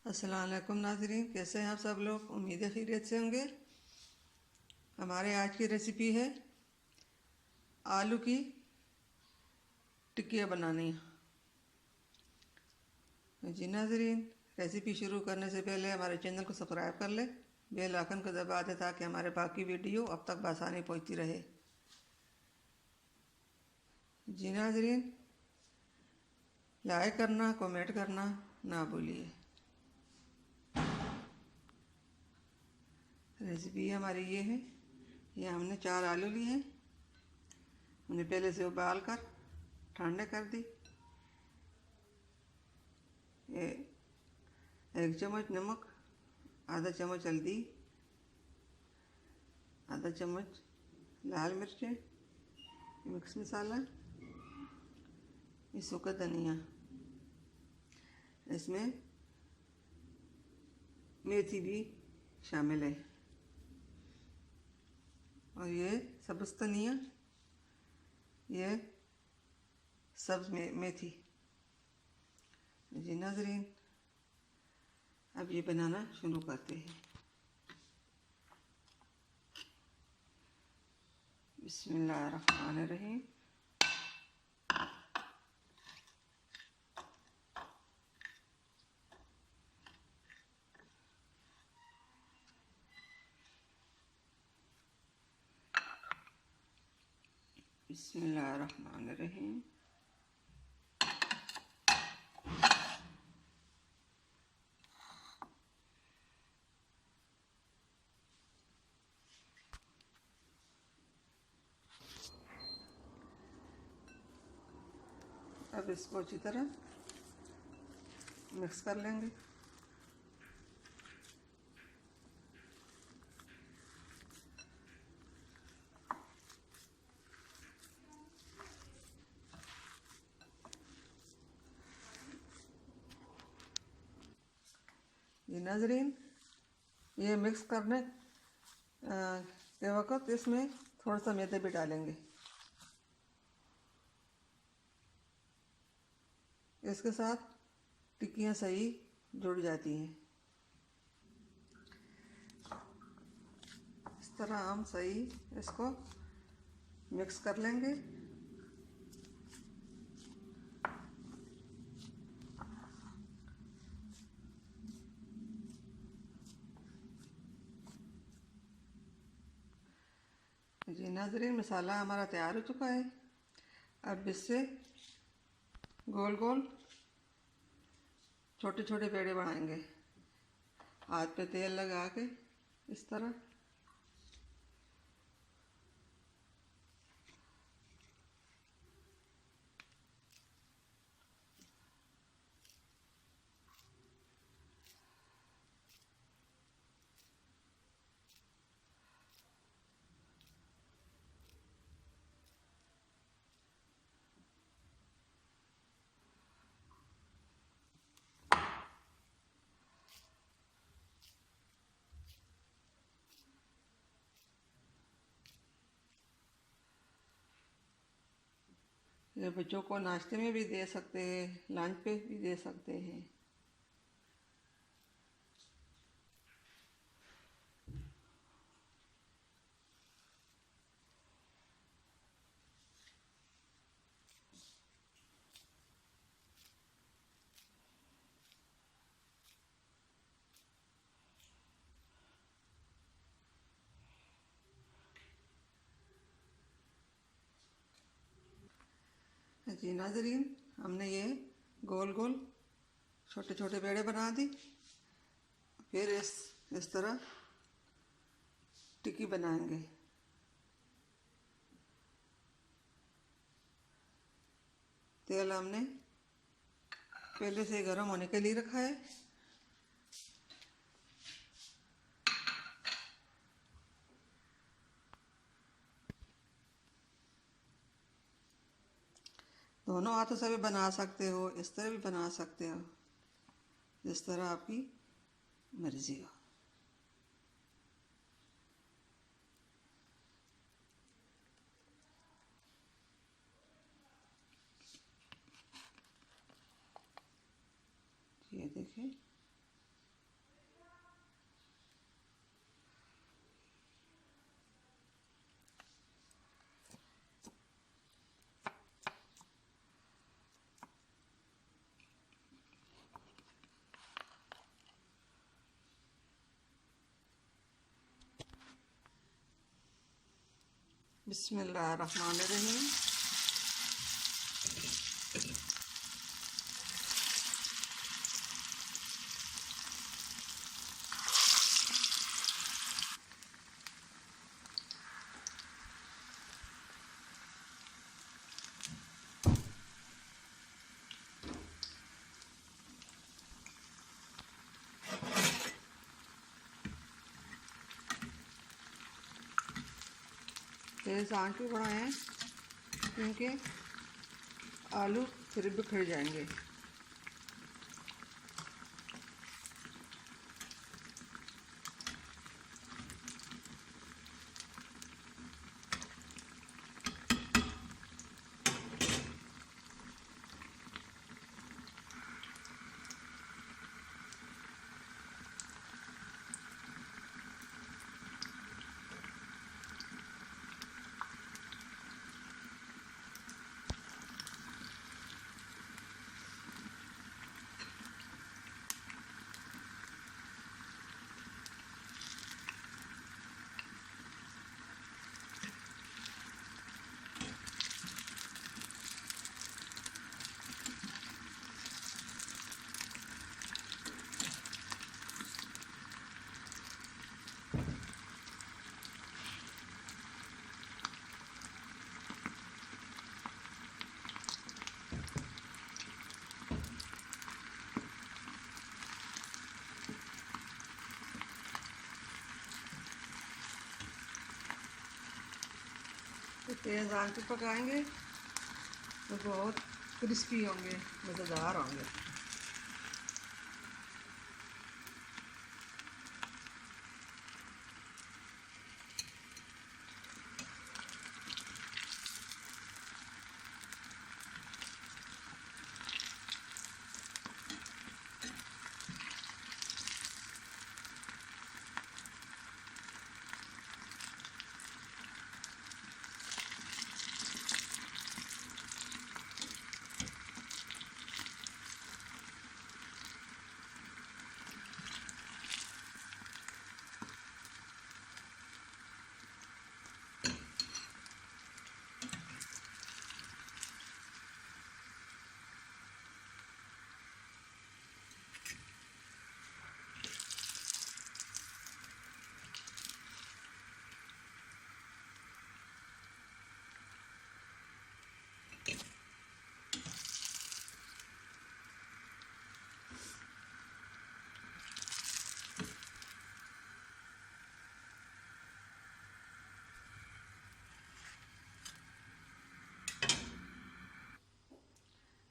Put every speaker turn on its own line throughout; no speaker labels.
अस्सलाम वालेकुम नाज़रीन, कैसे हैं आप सब लोग। उम्मीद है खैरियत से होंगे। हमारे आज की रेसिपी है आलू की टिक्कियाँ बनानी। जी नाज़रीन, रेसिपी शुरू करने से पहले हमारे चैनल को सब्सक्राइब कर ले, बेल आइकन को दबा दे ताकि हमारे बाकी वीडियो अब तक बआसानी पहुंचती रहे। जी नाज़रीन, लाइक करना, कमेंट करना ना भूलिए। रेसिपी हमारी ये है। ये हमने 4 आलू लिए हैं। हमने पहले से उबाल कर ठंडे कर दी। ये 1 चम्मच नमक, आधा चम्मच हल्दी, आधा चम्मच लाल मिर्चें, मिक्स मसाला, ये सूखा धनिया, इसमें मेथी भी शामिल है और ये सब्ज़ धनिया, ये सब्ज़ मेथी। जी नाज़रीन, अब ये बनाना शुरू करते हैं। बिस्मिल्लाहिर्रहमानिर्रहीम। बिस्मिल्लाहिर्रहमानिर्रहीम। अब इसको अच्छी तरह मिक्स कर लेंगे। ये नाज़रीन, ये मिक्स करने के वक्त इसमें थोड़ा सा मैदा भी डालेंगे। इसके साथ टिक्कियाँ सही जुड़ जाती हैं। इस तरह हम सही इसको मिक्स कर लेंगे। जी नाज़रीन, मसाला हमारा तैयार हो चुका है। अब इससे गोल गोल छोटे छोटे पेड़े बनाएंगे, हाथ पे तेल लगा के इस तरह। ये बच्चों को नाश्ते में भी दे सकते हैं, लंच पे भी दे सकते हैं। जी नाज़रीन, हमने ये गोल गोल छोटे छोटे पेड़े बना दी। फिर इस तरह टिक्की बनाएंगे। तेल हमने पहले से गर्म होने के लिए रखा है। दोनों हाथों से भी बना सकते हो, इस तरह भी बना सकते हो, जिस तरह आपकी मर्जी हो। ये देखिए, बिस्मिल्लाहिर्रहमानिर्रहीम। तेज़ आंच पे बढ़ाएं क्योंकि आलू फिर बिखर जाएंगे। तो तेज़ आंच पे पकाएंगे तो बहुत क्रिस्पी होंगे, मज़ेदार होंगे।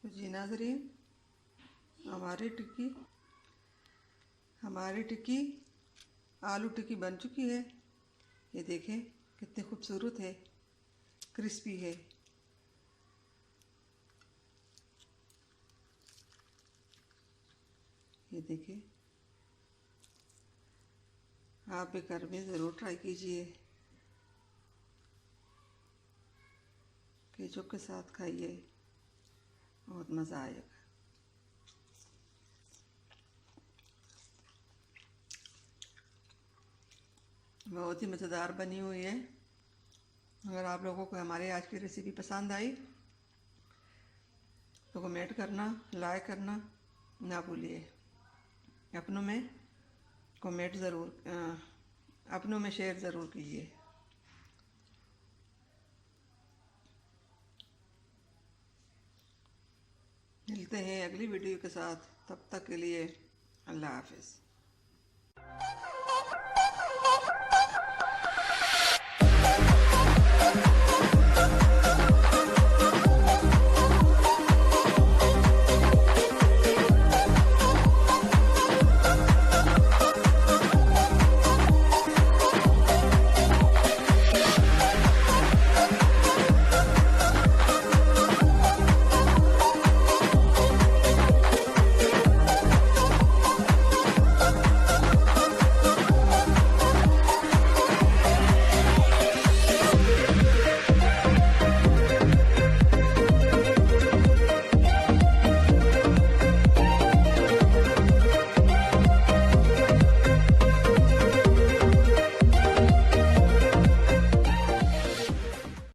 तो जी नाज़रीन, हमारी टिक्की आलू टिक्की बन चुकी है। ये देखें कितनी खूबसूरत है, क्रिस्पी है। ये देखिए, आप भी घर में ज़रूर ट्राई कीजिए। केचप के साथ खाइए, बहुत मज़ा आएगा। बहुत ही मज़ेदार बनी हुई है। अगर आप लोगों को हमारी आज की रेसिपी पसंद आई तो कमेंट करना, लाइक करना ना भूलिए। अपनों में कमेंट ज़रूर, अपनों में शेयर ज़रूर कीजिए। मिलते हैं अगली वीडियो के साथ, तब तक के लिए अल्लाह हाफ़िज़।